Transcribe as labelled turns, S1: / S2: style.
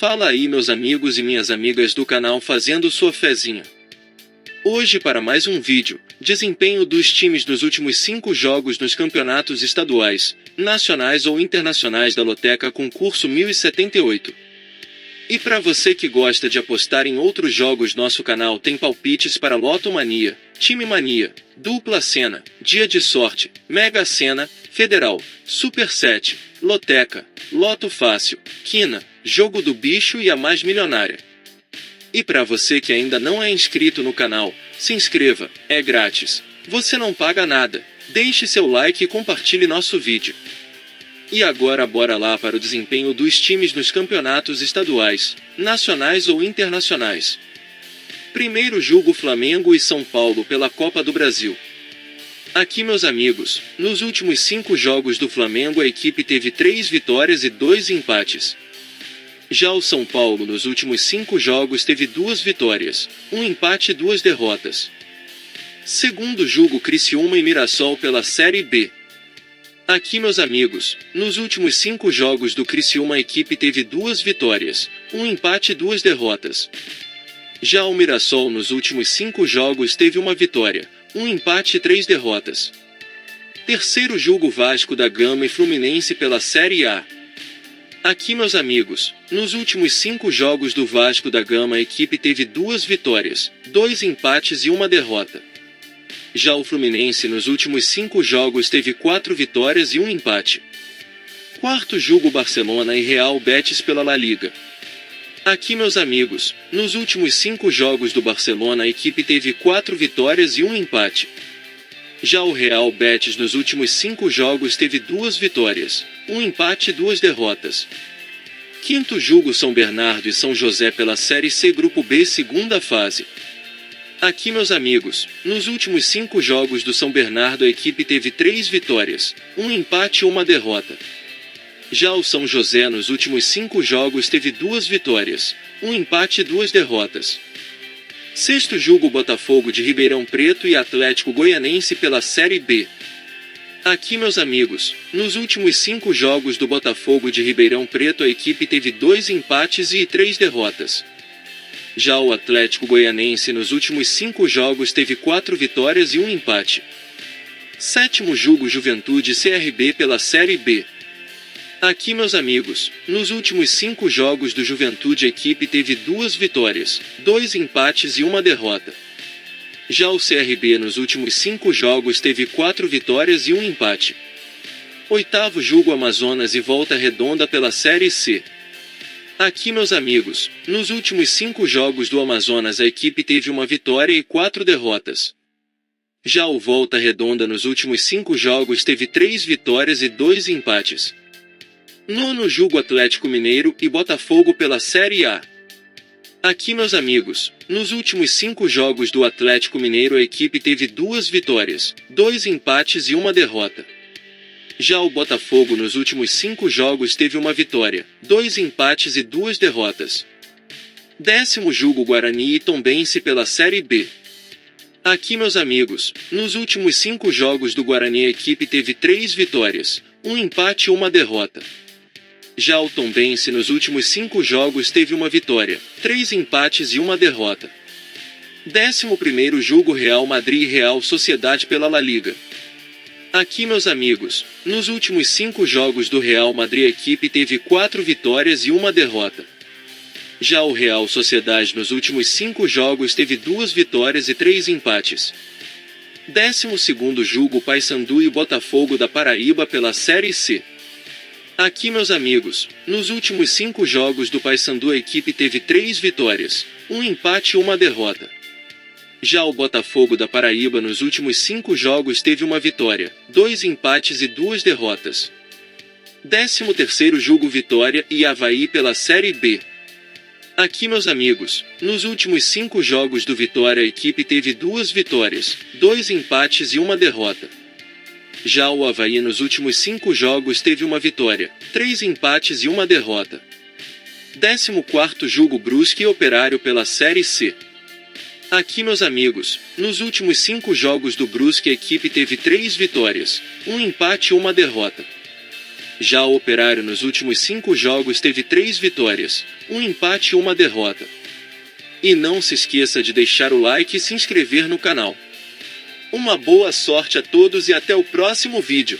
S1: Fala aí, meus amigos e minhas amigas do canal fazendo sua fezinha. Hoje para mais um vídeo, desempenho dos times nos últimos 5 jogos nos campeonatos estaduais, nacionais ou internacionais da Loteca Concurso 1078. E para você que gosta de apostar em outros jogos, nosso canal tem palpites para Loto Mania, Time Mania, Dupla Sena, Dia de Sorte, Mega Sena, Federal, Super 7, Loteca, Loto Fácil, Quina, Jogo do Bicho e a Mais Milionária. E para você que ainda não é inscrito no canal, se inscreva, é grátis. Você não paga nada. Deixe seu like e compartilhe nosso vídeo. E agora bora lá para o desempenho dos times nos campeonatos estaduais, nacionais ou internacionais. Primeiro jogo: Flamengo e São Paulo pela Copa do Brasil. Aqui, meus amigos, nos últimos 5 jogos do Flamengo a equipe teve 3 vitórias e 2 empates. Já o São Paulo nos últimos 5 jogos teve 2 vitórias, 1 empate e 2 derrotas. Segundo jogo: Criciúma e Mirassol pela Série B. Aqui, meus amigos, nos últimos 5 jogos do Criciúma a equipe teve 2 vitórias, 1 empate e 2 derrotas. Já o Mirassol nos últimos 5 jogos teve 1 vitória, 1 empate e 3 derrotas. Terceiro jogo: Vasco da Gama e Fluminense pela Série A. Aqui, meus amigos, nos últimos 5 jogos do Vasco da Gama a equipe teve 2 vitórias, 2 empates e 1 derrota. Já o Fluminense nos últimos 5 jogos teve 4 vitórias e 1 empate. Quarto jogo: Barcelona e Real Betis pela La Liga. Aqui, meus amigos, nos últimos 5 jogos do Barcelona a equipe teve 4 vitórias e 1 empate. Já o Real Betis nos últimos 5 jogos teve 2 vitórias, 1 empate e 2 derrotas. Quinto jogo: São Bernardo e São José pela Série C Grupo B segunda fase. Aqui, meus amigos, nos últimos 5 jogos do São Bernardo a equipe teve 3 vitórias, 1 empate e 1 derrota. Já o São José nos últimos 5 jogos teve 2 vitórias, 1 empate e 2 derrotas. Sexto jogo: Botafogo de Ribeirão Preto e Atlético Goianense pela Série B. Aqui, meus amigos, nos últimos 5 jogos do Botafogo de Ribeirão Preto a equipe teve 2 empates e 3 derrotas. Já o Atlético Goianense nos últimos 5 jogos teve 4 vitórias e 1 empate. Sétimo jogo: Juventude CRB pela Série B. Aqui, meus amigos, nos últimos 5 jogos do Juventude a equipe teve 2 vitórias, 2 empates e 1 derrota. Já o CRB nos últimos 5 jogos teve 4 vitórias e 1 empate. Oitavo jogo: Amazonas e Volta Redonda pela Série C. Aqui, meus amigos, nos últimos 5 jogos do Amazonas a equipe teve 1 vitória e 4 derrotas. Já o Volta Redonda nos últimos 5 jogos teve 3 vitórias e 2 empates. Nono jogo: Atlético Mineiro e Botafogo pela Série A. Aqui, meus amigos, nos últimos 5 jogos do Atlético Mineiro a equipe teve 2 vitórias, 2 empates e 1 derrota. Já o Botafogo nos últimos 5 jogos teve 1 vitória, 2 empates e 2 derrotas. Décimo jogo: Guarani e Tombense pela Série B. Aqui, meus amigos, nos últimos 5 jogos do Guarani a equipe teve 3 vitórias, 1 empate e 1 derrota. Já o Tombense nos últimos 5 jogos teve 1 vitória, 3 empates e 1 derrota. 11º jogo: Real Madrid e Real Sociedade pela La Liga. Aqui, meus amigos, nos últimos 5 jogos do Real Madrid a equipe teve 4 vitórias e 1 derrota. Já o Real Sociedade nos últimos 5 jogos teve 2 vitórias e 3 empates. 12º jogo: Paysandu e Botafogo da Paraíba pela Série C. Aqui, meus amigos, nos últimos 5 jogos do Paysandu a equipe teve 3 vitórias, 1 empate e 1 derrota. Já o Botafogo da Paraíba nos últimos 5 jogos teve 1 vitória, 2 empates e 2 derrotas. 13º jogo: Vitória e Avaí pela Série B. Aqui, meus amigos, nos últimos 5 jogos do Vitória a equipe teve 2 vitórias, 2 empates e 1 derrota. Já o Avaí nos últimos 5 jogos teve 1 vitória, 3 empates e 1 derrota. 14º jogo: Brusque e Operário pela Série C. Aqui, meus amigos, nos últimos 5 jogos do Brusque a equipe teve 3 vitórias, 1 empate e 1 derrota. Já o Operário nos últimos 5 jogos teve 3 vitórias, um empate e uma derrota. E não se esqueça de deixar o like e se inscrever no canal. Uma boa sorte a todos e até o próximo vídeo.